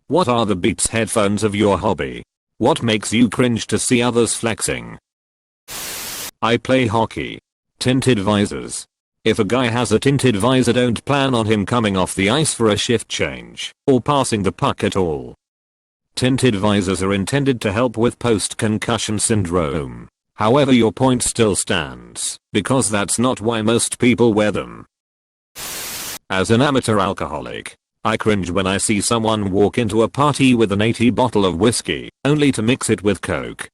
What are the Beats headphones of your hobby? What makes you cringe to see others flexing? I play hockey. Tinted visors. If a guy has a tinted visor, don't plan on him coming off the ice for a shift change or passing the puck at all. Tinted visors are intended to help with post-concussion syndrome. However, your point still stands, because that's not why most people wear them. As an amateur alcoholic, I cringe when I see someone walk into a party with an 80 bottle of whiskey, only to mix it with Coke.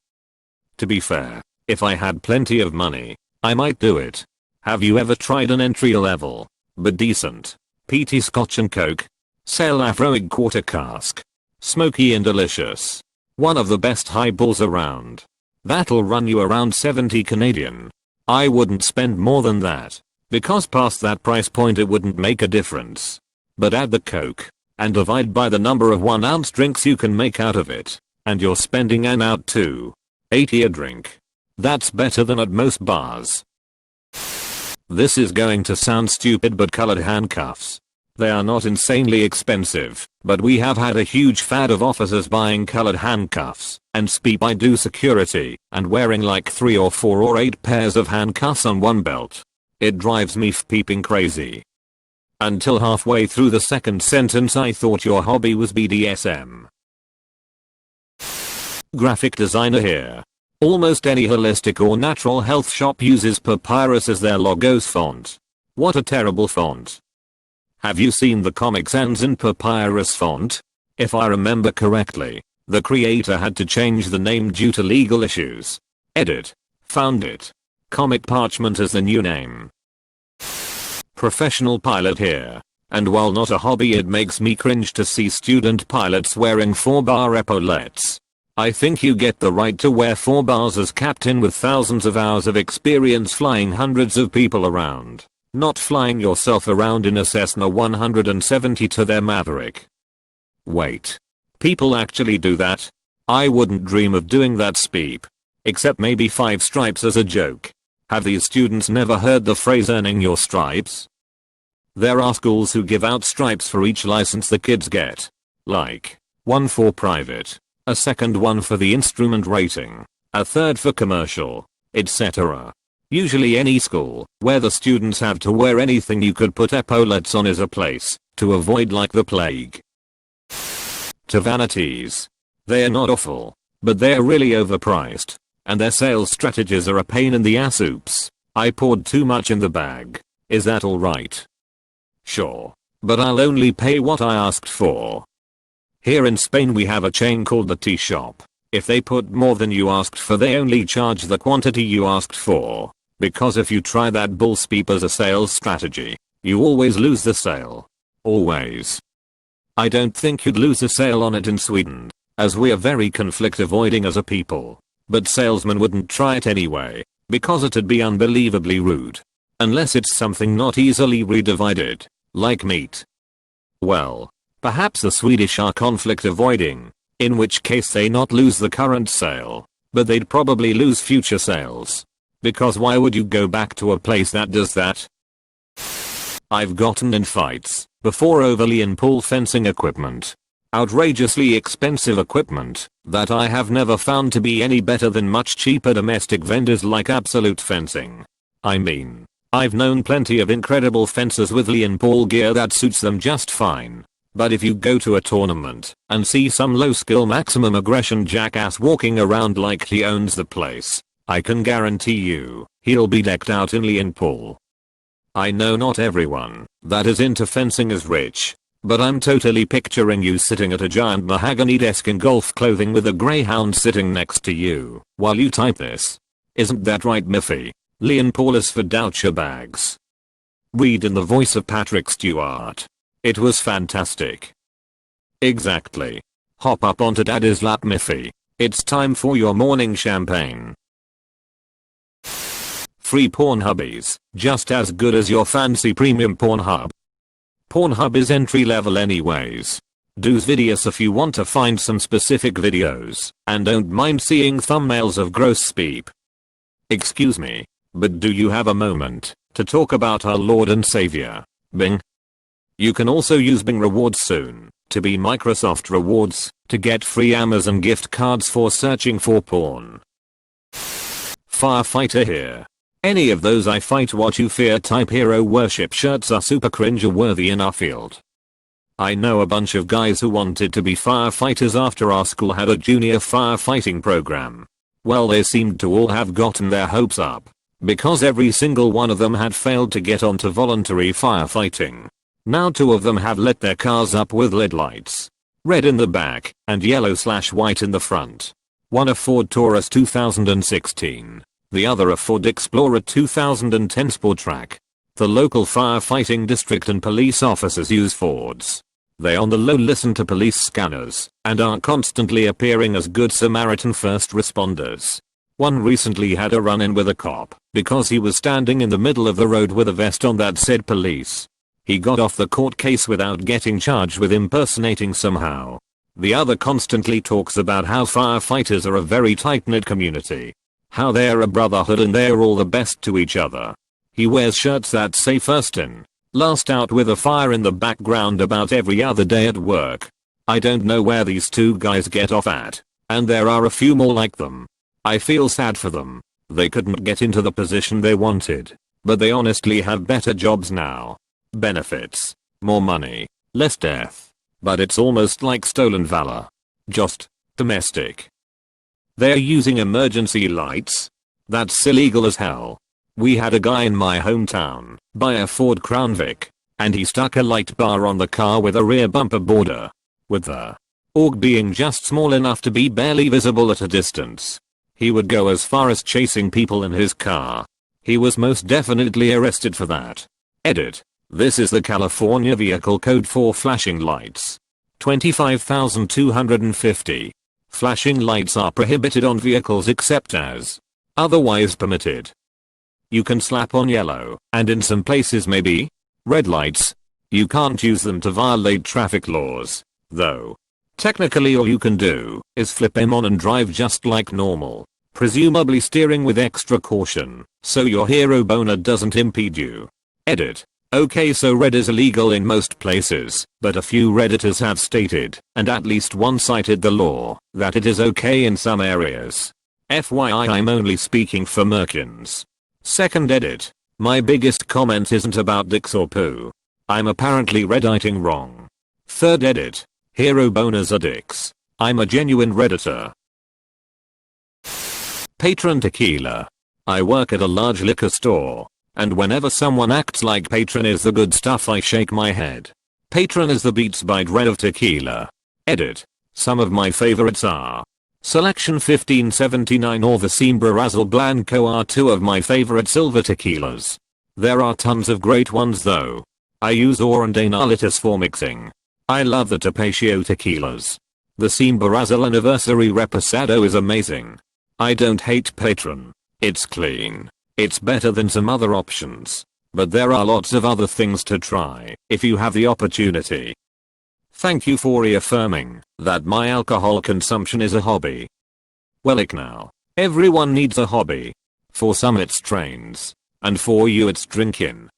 To be fair, if I had plenty of money, I might do it. Have you ever tried an entry-level, but decent, peaty Scotch and Coke? Sail Afroig quarter cask. Smoky and delicious. One of the best highballs around. That'll run you around 70 Canadian. I wouldn't spend more than that, because past that price point it wouldn't make a difference. But add the Coke, and divide by the number of 1 ounce drinks you can make out of it, and you're spending an out to 80 a drink. That's better than at most bars. This is going to sound stupid, but colored handcuffs. They are not insanely expensive, but we have had a huge fad of officers buying colored handcuffs and I do security and wearing like 3 or 4 or 8 pairs of handcuffs on one belt. It drives me peeping crazy. Until halfway through the second sentence I thought your hobby was BDSM. Graphic designer here. Almost any holistic or natural health shop uses papyrus as their logo's font. What a terrible font. Have you seen the Comic Sans in papyrus font? If I remember correctly, the creator had to change the name due to legal issues. Edit. Found it. Comic Parchment is the new name. Professional pilot here. And while not a hobby, it makes me cringe to see student pilots wearing 4-bar epaulets. I think you get the right to wear 4 bars as captain with thousands of hours of experience flying hundreds of people around. Not flying yourself around in a Cessna 170 to their Maverick. Wait. People actually do that? I wouldn't dream of doing that speep. Except maybe 5 stripes as a joke. Have these students never heard the phrase earning your stripes? There are schools who give out stripes for each license the kids get. Like, 1 for private, a second one for the instrument rating, a third for commercial, etc. Usually any school where the students have to wear anything you could put epaulets on is a place to avoid like the plague. To vanities. They are not awful, but they are really overpriced, and their sales strategies are a pain in the ass. Oops, I poured too much in the bag. Is that alright? Sure, but I'll only pay what I asked for. Here in Spain we have a chain called the Tea Shop. If they put more than you asked for, they only charge the quantity you asked for. Because if you try that bullspeep as a sales strategy, you always lose the sale. Always. I don't think you'd lose a sale on it in Sweden, as we are very conflict avoiding as a people. But salesmen wouldn't try it anyway, because it'd be unbelievably rude. Unless it's something not easily redivided, like meat. Well, perhaps the Swedish are conflict avoiding, in which case they not lose the current sale, but they'd probably lose future sales. Because why would you go back to a place that does that? I've gotten in fights before over in pool fencing equipment. Outrageously expensive equipment that I have never found to be any better than much cheaper domestic vendors like Absolute Fencing. I mean, I've known plenty of incredible fencers with Lee and Paul gear that suits them just fine. But if you go to a tournament and see some low skill maximum aggression jackass walking around like he owns the place, I can guarantee you, he'll be decked out in Lee and Paul. I know not everyone that is into fencing is rich, but I'm totally picturing you sitting at a giant mahogany desk in golf clothing with a greyhound sitting next to you while you type this. Isn't that right, Miffy? Lee and Paul is for Doucher bags. Read in the voice of Patrick Stewart. It was fantastic. Exactly. Hop up onto Daddy's lap, Miffy. It's time for your morning champagne. Free porn hubbies, just as good as your fancy premium Pornhub. Pornhub is entry level anyways. Do's videos if you want to find some specific videos, and don't mind seeing thumbnails of gross speep. Excuse me, but do you have a moment to talk about our Lord and Savior, Bing? You can also use Bing rewards soon to be Microsoft rewards to get free Amazon gift cards for searching for porn. Firefighter here. Any of those I fight what you fear type hero worship shirts are super cringe-worthy in our field. I know a bunch of guys who wanted to be firefighters after our school had a junior firefighting program. Well, they seemed to all have gotten their hopes up, because every single one of them had failed to get onto voluntary firefighting. Now 2 of them have lit their cars up with LED lights. Red in the back, and yellow/white in the front. One a Ford Taurus 2016. The other a Ford Explorer 2010 Sport Track. The local firefighting district and police officers use Fords. They on the low listen to police scanners, and are constantly appearing as good Samaritan first responders. One recently had a run-in with a cop, because he was standing in the middle of the road with a vest on that said police. He got off the court case without getting charged with impersonating somehow. The other constantly talks about how firefighters are a very tight-knit community. How they're a brotherhood and they're all the best to each other. He wears shirts that say first in, last out with a fire in the background about every other day at work. I don't know where these 2 guys get off at, and there are a few more like them. I feel sad for them. They couldn't get into the position they wanted, but they honestly have better jobs now. Benefits, more money, less death. But it's almost like stolen valor. Just domestic. They're using emergency lights? That's illegal as hell. We had a guy in my hometown buy a Ford Crown Vic, and he stuck a light bar on the car with a rear bumper border, with the org being just small enough to be barely visible at a distance. He would go as far as chasing people in his car. He was most definitely arrested for that. Edit. This is the California vehicle code for flashing lights. 25,250. Flashing lights are prohibited on vehicles except as otherwise permitted. You can slap on yellow, and in some places maybe red lights. You can't use them to violate traffic laws, though. Technically all you can do is flip them on and drive just like normal, presumably steering with extra caution, so your hero boner doesn't impede you. Edit. Okay, so red is illegal in most places, but a few redditors have stated, and at least one cited the law, that it is okay in some areas. FYI, I'm only speaking for Merkins. Second edit. My biggest comment isn't about dicks or poo. I'm apparently redditing wrong. Third edit. Hero boners are dicks. I'm a genuine redditor. Patron tequila. I work at a large liquor store, and whenever someone acts like Patron is the good stuff I shake my head. Patron is the Beats by Dre of tequila. Edit. Some of my favorites are Selection 1579 or the Siembra Razzle Blanco are 2 of my favorite silver tequilas. There are tons of great ones though. I use Orandanalitas for mixing. I love the Tapatio tequilas. The Siembra Razzle Anniversary Reposado is amazing. I don't hate Patron. It's clean. It's better than some other options. But there are lots of other things to try if you have the opportunity. Thank you for reaffirming that my alcohol consumption is a hobby. Well, now, everyone needs a hobby. For some it's trains, and for you it's drinking.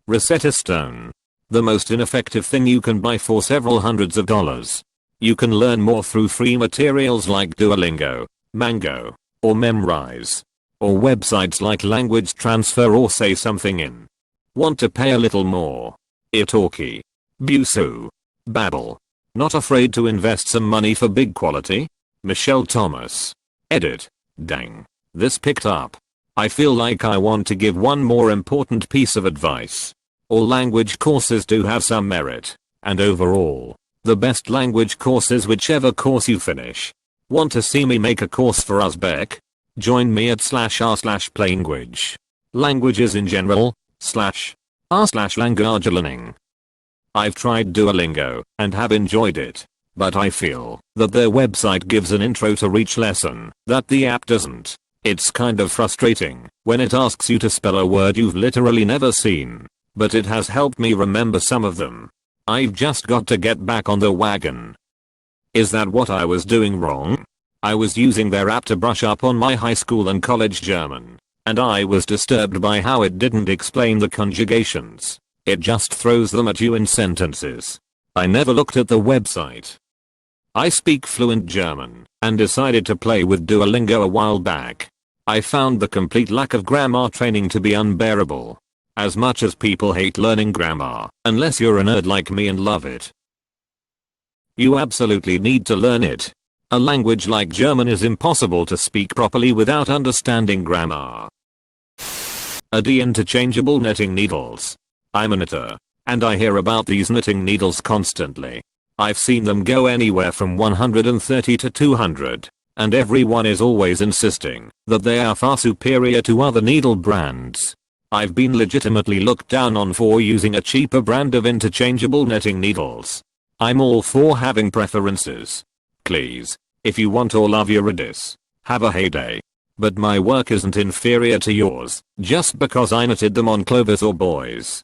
Rosetta Stone. The most ineffective thing you can buy for several hundreds of dollars. You can learn more through free materials like Duolingo, Mango, or Memrise. Or websites like Language Transfer or Say Something In. Want to pay a little more? Italki. Busuu. Babbel. Not afraid to invest some money for big quality? Michelle Thomas. Edit. Dang. This picked up. I feel like I want to give one more important piece of advice. All language courses do have some merit, and overall, the best language course is whichever course you finish. Want to see me make a course for Uzbek? Join me at /r/playlanguage. Languages in general, /r/language learning. I've tried Duolingo, and have enjoyed it, but I feel that their website gives an intro to each lesson that the app doesn't. It's kind of frustrating when it asks you to spell a word you've literally never seen, but it has helped me remember some of them. I've just got to get back on the wagon. Is that what I was doing wrong? I was using their app to brush up on my high school and college German, and I was disturbed by how it didn't explain the conjugations. It just throws them at you in sentences. I never looked at the website. I speak fluent German and decided to play with Duolingo a while back. I found the complete lack of grammar training to be unbearable. As much as people hate learning grammar, unless you're a nerd like me and love it, you absolutely need to learn it. A language like German is impossible to speak properly without understanding grammar. Interchangeable knitting needles. I'm a knitter, and I hear about these knitting needles constantly. I've seen them go anywhere from 130 to 200, and everyone is always insisting that they are far superior to other needle brands. I've been legitimately looked down on for using a cheaper brand of interchangeable knitting needles. I'm all for having preferences. Please, if you want all of your edits, have a heyday. But my work isn't inferior to yours just because I knitted them on clovers or boys.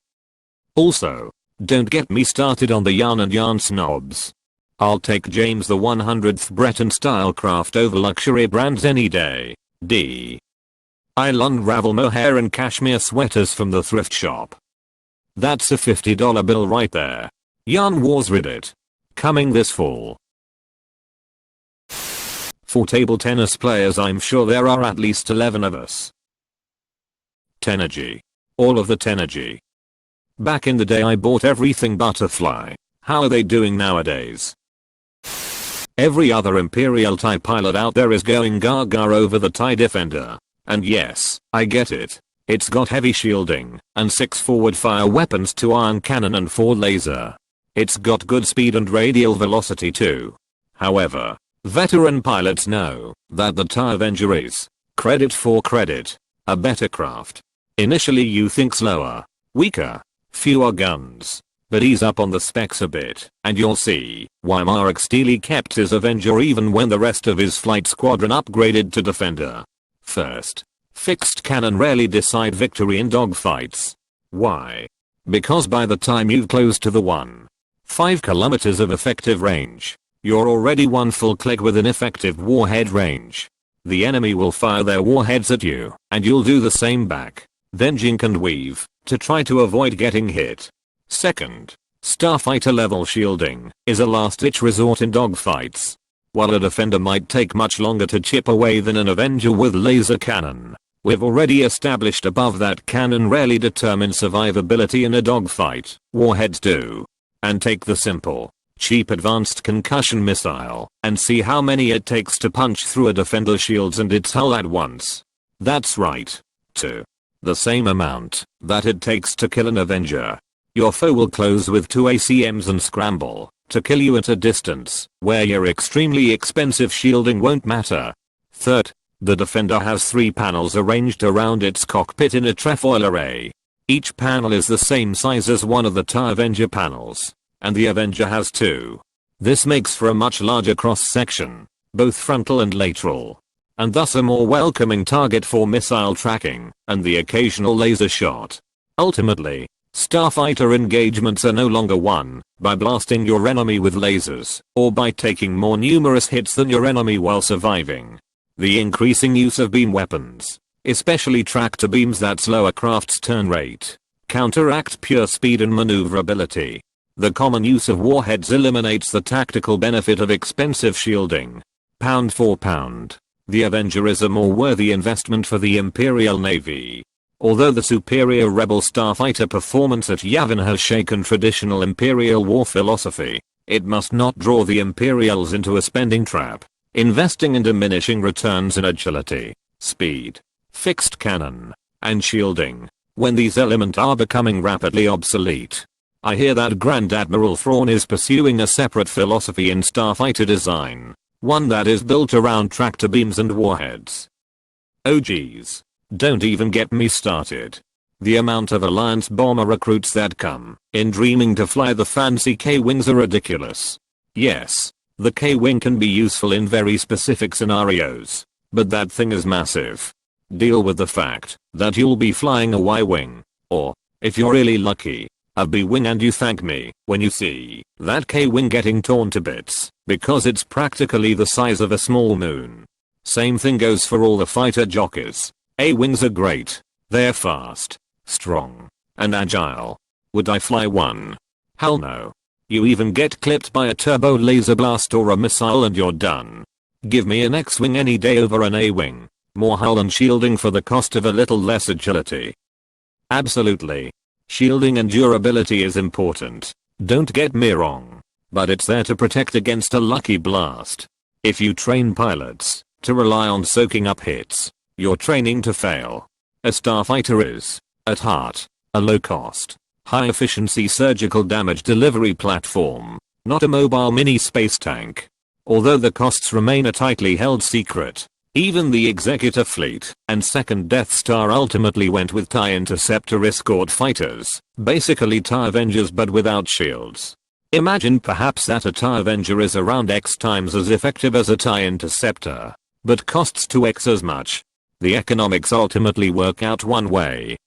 Also, don't get me started on the yarn and yarn snobs. I'll take James the 100th Breton style craft over luxury brands any day. I'll unravel mohair and cashmere sweaters from the thrift shop. That's a $50 bill right there. Yarn Wars Reddit. Coming this fall. For table tennis players, I'm sure there are at least 11 of us. Tenergy. All of the Tenergy. Back in the day I bought everything butterfly. How are they doing nowadays? Every other Imperial TIE pilot out there is going gaga over the TIE Defender. And yes, I get it. It's got heavy shielding and 6 forward fire weapons, 2 ion cannon and 4 laser. It's got good speed and radial velocity too. However, veteran pilots know that the TIE Avenger is, credit for credit, a better craft. Initially you think slower, weaker, fewer guns, but ease up on the specs a bit and you'll see why Marek Steely kept his Avenger even when the rest of his flight squadron upgraded to Defender. First, fixed cannon rarely decide victory in dogfights. Why? Because by the time you've close to the 1.5 kilometers of effective range, you're already one full click within effective warhead range. The enemy will fire their warheads at you, and you'll do the same back, then jink and weave to try to avoid getting hit. Second, starfighter level shielding is a last-ditch resort in dogfights. While a Defender might take much longer to chip away than an Avenger with laser cannon, we've already established above that cannon rarely determines survivability in a dogfight. Warheads do. And take the simple, cheap advanced concussion missile and see how many it takes to punch through a Defender shields and its hull at once. That's right. 2. The same amount that it takes to kill an Avenger. Your foe will close with 2 ACMs and scramble to kill you at a distance where your extremely expensive shielding won't matter. Third, the Defender has 3 panels arranged around its cockpit in a trefoil array. Each panel is the same size as one of the TIE Avenger panels, and the Avenger has 2. This makes for a much larger cross-section, both frontal and lateral, and thus a more welcoming target for missile tracking and the occasional laser shot. Ultimately, starfighter engagements are no longer won by blasting your enemy with lasers or by taking more numerous hits than your enemy while surviving. The increasing use of beam weapons, especially tractor beams that slow a craft's turn rate, counteract pure speed and maneuverability. The common use of warheads eliminates the tactical benefit of expensive shielding. Pound for pound, the Avenger is a more worthy investment for the Imperial Navy. Although the superior Rebel starfighter performance at Yavin has shaken traditional Imperial war philosophy, it must not draw the Imperials into a spending trap, investing in diminishing returns in agility, speed, fixed cannon, and shielding, when these elements are becoming rapidly obsolete. I hear that Grand Admiral Thrawn is pursuing a separate philosophy in starfighter design, one that is built around tractor beams and warheads. Oh geez. Don't even get me started. The amount of Alliance bomber recruits that come in dreaming to fly the fancy K-Wings are ridiculous. Yes, the K-Wing can be useful in very specific scenarios, but that thing is massive. Deal with the fact that you'll be flying a Y-Wing, or, if you're really lucky, a B-Wing, and you thank me when you see that K-Wing getting torn to bits because it's practically the size of a small moon. Same thing goes for all the fighter jockeys. A-Wings are great. They're fast, strong, and agile. Would I fly one? Hell no. You even get clipped by a turbo laser blast or a missile and you're done. Give me an X-wing any day over an A-wing. More hull and shielding for the cost of a little less agility. Absolutely. Shielding and durability is important. Don't get me wrong. But it's there to protect against a lucky blast. If you train pilots to rely on soaking up hits, you're training to fail. A starfighter is, at heart, a low-cost, high-efficiency surgical damage delivery platform, not a mobile mini space tank. Although the costs remain a tightly held secret, even the Executor fleet and second Death Star ultimately went with TIE Interceptor escort fighters, basically TIE Avengers but without shields. Imagine perhaps that a TIE Avenger is around X times as effective as a TIE Interceptor, but costs 2x as much. The economics ultimately work out one way.